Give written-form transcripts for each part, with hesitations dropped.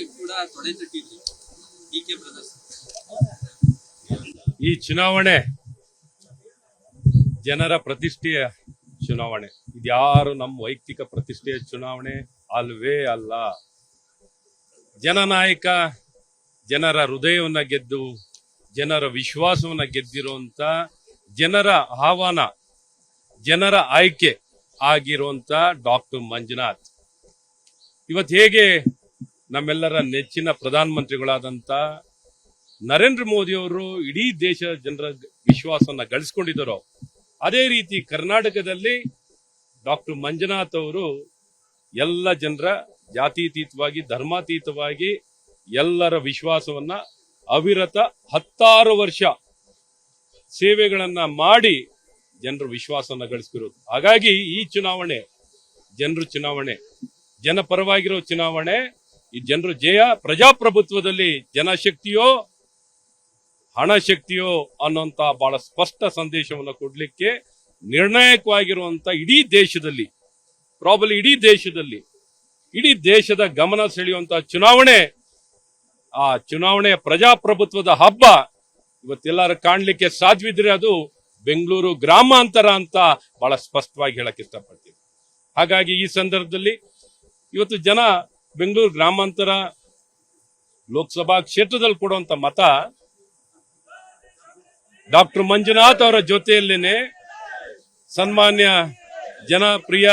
ಚುನಾವಣೆಯಲ್ಲಿ ಕೂಡ ತೊಡೆ ತಟ್ಟಿದ್ರು ಡಿಕೆ ಬ್ರದರ್ಸ್. ಈ ಚುನಾವಣೆ ಜನರ ಪ್ರತಿಷ್ಠೆಯ ಚುನಾವಣೆ. ಇದ್ಯಾರು ನಮ್ಮ ವೈಯಕ್ತಿಕ ಪ್ರತಿಷ್ಠೆಯ ಚುನಾವಣೆ ಅಲ್ವೇ ಅಲ್ಲ. ಜನನಾಯಕ ಜನರ ಹೃದಯವನ್ನ ಗೆದ್ದು ಜನರ ವಿಶ್ವಾಸವನ್ನ ಗೆದ್ದಿರುವಂತ, ಜನರ ಆಹ್ವಾನ, ಜನರ ಆಯ್ಕೆ ಆಗಿರುವಂತ ಡಾಕ್ಟರ್ ಮಂಜುನಾಥ್ ಇವತ್ತು ಹೇಗೆ ನಮ್ಮೆಲ್ಲರ ನೆಚ್ಚಿನ ಪ್ರಧಾನಮಂತ್ರಿಗಳಾದಂತ ನರೇಂದ್ರ ಮೋದಿ ಅವರು ಇಡೀ ದೇಶದ ಜನರ ವಿಶ್ವಾಸವನ್ನ ಗಳಿಸಿಕೊಂಡಿದ್ದಾರೋ, ಅದೇ ರೀತಿ ಕರ್ನಾಟಕದಲ್ಲಿ ಡಾಕ್ಟರ್ ಮಂಜುನಾಥ್ ಅವರು ಎಲ್ಲ ಜನರ ಜಾತೀತೀತವಾಗಿ ಧರ್ಮಾತೀತವಾಗಿ ಎಲ್ಲರ ವಿಶ್ವಾಸವನ್ನ ಅವಿರತ 16 ವರ್ಷ ಸೇವೆಗಳನ್ನ ಮಾಡಿ ಜನರ ವಿಶ್ವಾಸವನ್ನ ಗಳಿಸಿರೋದು. ಹಾಗಾಗಿ ಈ ಚುನಾವಣೆ ಜನರ ಚುನಾವಣೆ, ಜನಪರವಾಗಿರೋ ಚುನಾವಣೆ. ಈ ಜನರ ಜಯ ಪ್ರಜಾಪ್ರಭುತ್ವದಲ್ಲಿ ಜನಶಕ್ತಿಯೋ ಹಣಶಕ್ತಿಯೋ ಅನ್ನೋಂತ ಬಹಳ ಸ್ಪಷ್ಟ ಸಂದೇಶವನ್ನು ಕೊಡ್ಲಿಕ್ಕೆ ನಿರ್ಣಾಯಕವಾಗಿರುವಂತ ಇಡೀ ದೇಶದಲ್ಲಿ, ಪ್ರಾಬಲಿ ಇಡೀ ದೇಶದ ಗಮನ ಸೆಳೆಯುವಂತ ಚುನಾವಣೆ. ಆ ಚುನಾವಣೆಯ ಪ್ರಜಾಪ್ರಭುತ್ವದ ಹಬ್ಬ ಇವತ್ತೆಲ್ಲರೂ ಕಾಣ್ಲಿಕ್ಕೆ ಸಾಧ್ಯವಿದ್ರೆ ಅದು ಬೆಂಗಳೂರು ಗ್ರಾಮಾಂತರ ಅಂತ ಬಹಳ ಸ್ಪಷ್ಟವಾಗಿ ಹೇಳಕ್ ಇಷ್ಟಪಡ್ತೀವಿ. ಹಾಗಾಗಿ ಈ ಸಂದರ್ಭದಲ್ಲಿ ಇವತ್ತು ಜನ ಬೆಂಗಳೂರು ಗ್ರಾಮಾಂತರ ಲೋಕಸಭಾ ಕ್ಷೇತ್ರದಲ್ಲಿ ಕೊಡುವಂತ ಮತ ಡಾಕ್ಟರ್ ಮಂಜುನಾಥ್ ಅವರ ಜೊತೆಯಲ್ಲೇನೆ ಸನ್ಮಾನ್ಯ ಜನಪ್ರಿಯ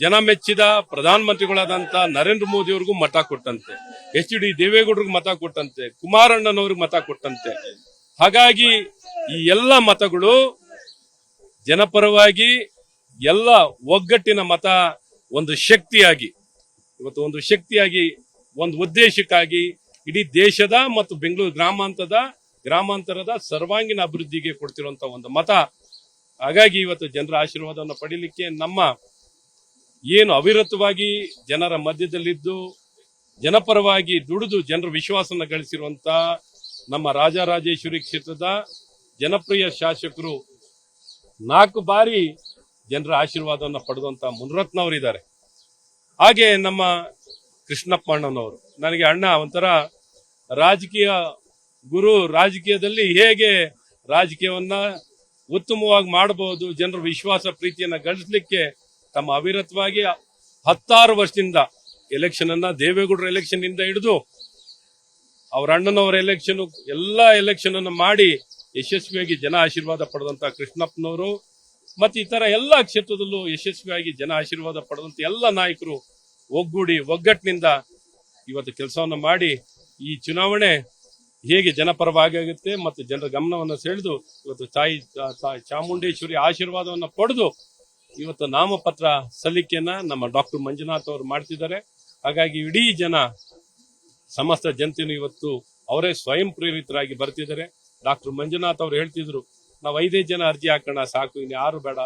ಜನ ಮೆಚ್ಚಿದ ಪ್ರಧಾನಮಂತ್ರಿಗಳಾದಂತ ನರೇಂದ್ರ ಮೋದಿ ಅವ್ರಿಗೂ ಮತ ಕೊಟ್ಟಂತೆ, HD ದೇವೇಗೌಡರಿಗೂ ಮತ ಕೊಟ್ಟಂತೆ, ಕುಮಾರಣ್ಣನವ್ರಿಗೆ ಮತ ಕೊಟ್ಟಂತೆ. ಹಾಗಾಗಿ ಈ ಎಲ್ಲ ಮತಗಳು ಜನಪರವಾಗಿ ಎಲ್ಲ ಒಗ್ಗಟ್ಟಿನ ಮತ, ಒಂದು ಶಕ್ತಿಯಾಗಿ ಇವತ್ತು ಒಂದು ಉದ್ದೇಶಕ್ಕಾಗಿ ಇಡೀ ದೇಶದ ಮತ್ತು ಬೆಂಗಳೂರು ಗ್ರಾಮಾಂತರದ ಸರ್ವಾಂಗೀಣ ಅಭಿವೃದ್ಧಿಗೆ ಕೊಡ್ತಿರುವಂತ ಒಂದು ಮತ. ಹಾಗಾಗಿ ಇವತ್ತು ಜನರ ಆಶೀರ್ವಾದವನ್ನು ಪಡೀಲಿಕ್ಕೆ ನಮ್ಮ ಏನು ಅವಿರತವಾಗಿ ಜನರ ಮಧ್ಯದಲ್ಲಿದ್ದು ಜನಪರವಾಗಿ ದುಡಿದು ಜನರ ವಿಶ್ವಾಸನ ಗಳಿಸಿರುವಂತ ನಮ್ಮ ರಾಜರಾಜೇಶ್ವರಿ ಕ್ಷೇತ್ರದ ಜನಪ್ರಿಯ ಶಾಸಕರು 4 ಬಾರಿ ಜನರ ಆಶೀರ್ವಾದವನ್ನು ಪಡೆದಂತ ಮುನಿರತ್ನವರಿದ್ದಾರೆ. ಹಾಗೆ ನಮ್ಮ ಕೃಷ್ಣಪ್ಪ ಅಣ್ಣನವರು ನನಗೆ ಅಣ್ಣ ಒಂಥರ ರಾಜಕೀಯ ಗುರು. ರಾಜಕೀಯದಲ್ಲಿ ಹೇಗೆ ರಾಜಕೀಯವನ್ನ ಉತ್ತಮವಾಗಿ ಮಾಡಬಹುದು, ಜನರ ವಿಶ್ವಾಸ ಪ್ರೀತಿಯನ್ನ ಗಳಿಸಲಿಕ್ಕೆ ತಮ್ಮ ಅವಿರತವಾಗಿ 16 ವರ್ಷದಿಂದ ಎಲೆಕ್ಷನ್ ಅನ್ನ, ದೇವೇಗೌಡರ ಎಲೆಕ್ಷನ್ ಇಂದ ಹಿಡಿದು ಅವರ ಅಣ್ಣನವರ ಎಲೆಕ್ಷನ್, ಎಲ್ಲಾ ಎಲೆಕ್ಷನ್ ಅನ್ನು ಮಾಡಿ ಯಶಸ್ವಿಯಾಗಿ ಜನ ಆಶೀರ್ವಾದ ಪಡೆದಂತ ಕೃಷ್ಣಪ್ಪನವರು ಮತ್ತೆ ಇತರ ಎಲ್ಲಾ ಕ್ಷೇತ್ರದಲ್ಲೂ ಯಶಸ್ವಿಯಾಗಿ ಜನ ಆಶೀರ್ವಾದ ಪಡೆದಂತ ಎಲ್ಲ ನಾಯಕರು ಒಗ್ಗೂಡಿ ಒಗ್ಗಟ್ಟಿನಿಂದ ಇವತ್ತು ಕೆಲಸವನ್ನು ಮಾಡಿ ಈ ಚುನಾವಣೆ ಹೇಗೆ ಜನಪರವಾಗುತ್ತೆ ಮತ್ತು ಜನರ ಗಮನವನ್ನು ಸೆಳೆದು ಇವತ್ತು ತಾಯಿ ಚಾಮುಂಡೇಶ್ವರಿ ಆಶೀರ್ವಾದವನ್ನು ಪಡೆದು ಇವತ್ತು ನಾಮಪತ್ರ ಸಲ್ಲಿಕೆಯನ್ನ ನಮ್ಮ ಡಾಕ್ಟರ್ ಮಂಜುನಾಥ್ ಅವರು ಮಾಡ್ತಿದ್ದಾರೆ. ಹಾಗಾಗಿ ಇಡೀ ಸಮಸ್ತ ಜನತೆಯನ್ನು ಇವತ್ತು ಅವರೇ ಸ್ವಯಂ ಪ್ರೇರಿತರಾಗಿ ಬರ್ತಿದ್ದಾರೆ. ಡಾಕ್ಟರ್ ಮಂಜುನಾಥ್ ಅವರು ಹೇಳ್ತಿದ್ರು, ನಾವು 5 ಜನ ಅರ್ಜಿ ಹಾಕೋಣ ಸಾಕು, ಇನ್ನು ಯಾರು ಬೇಡ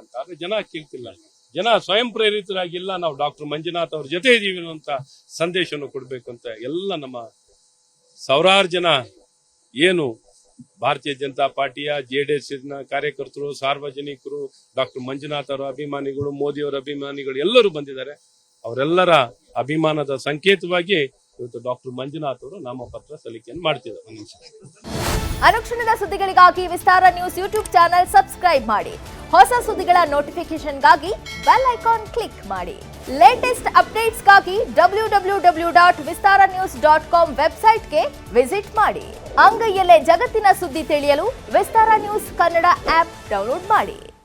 ಅಂತ. ಆದ್ರೆ ಜನ ಕೇಳ್ತಿಲ್ಲ, ಜನ ಸ್ವಯಂ ಪ್ರೇರಿತರಾಗಿಲ್ಲ, ನಾವು ಡಾಕ್ಟರ್ ಮಂಜುನಾಥ್ ಅವ್ರ ಜೊತೆ ಇದೀವಿ ಅನ್ನುವಂತ ಸಂದೇಶವನ್ನು ಕೊಡ್ಬೇಕು ಅಂತ ಎಲ್ಲ ನಮ್ಮ ಸಾವಿರಾರು ಜನ ಏನು ಭಾರತೀಯ ಜನತಾ ಪಾರ್ಟಿಯ JDS ಕಾರ್ಯಕರ್ತರು, ಸಾರ್ವಜನಿಕರು, ಡಾಕ್ಟರ್ ಮಂಜುನಾಥ್ ಅವರ ಅಭಿಮಾನಿಗಳು, ಮೋದಿ ಅವರ ಅಭಿಮಾನಿಗಳು ಎಲ್ಲರೂ ಬಂದಿದ್ದಾರೆ. ಅವರೆಲ್ಲರ ಅಭಿಮಾನದ ಸಂಕೇತವಾಗಿ ಇವತ್ತು ಡಾಕ್ಟರ್ ಮಂಜುನಾಥ್ ಅವರು ನಾಮಪತ್ರ ಸಲ್ಲಿಕೆಯನ್ನು ಮಾಡ್ತಿದ್ದಾರೆ. ಅನುಕ್ಷಣದ ಸುದ್ದಿಗಳಿಗಾಗಿ ವಿಸ್ತಾರ ನ್ಯೂಸ್ ಯೂಟ್ಯೂಬ್ ಚಾನೆಲ್ ಸಬ್ಸ್ಕ್ರೈಬ್ ಮಾಡಿ. ಹೊಸ ಸುದ್ದಿಗಳ ನೋಟಿಫಿಕೇಶನ್ಗಾಗಿ ಬೆಲ್ ಐಕಾನ್ ಕ್ಲಿಕ್ ಮಾಡಿ. ಲೇಟೆಸ್ಟ್ ಅಪ್ಡೇಟ್ಸ್ಗಾಗಿ www.vistaranews.com ವೆಬ್ಸೈಟ್ಗೆ ವಿಸಿಟ್ ಮಾಡಿ. ಅಂಗೈಯಲ್ಲೇ ಜಗತ್ತಿನ ಸುದ್ದಿ ತಿಳಿಯಲು ವಿಸ್ತಾರ ನ್ಯೂಸ್ ಕನ್ನಡ ಆಪ್ ಡೌನ್ಲೋಡ್ ಮಾಡಿ.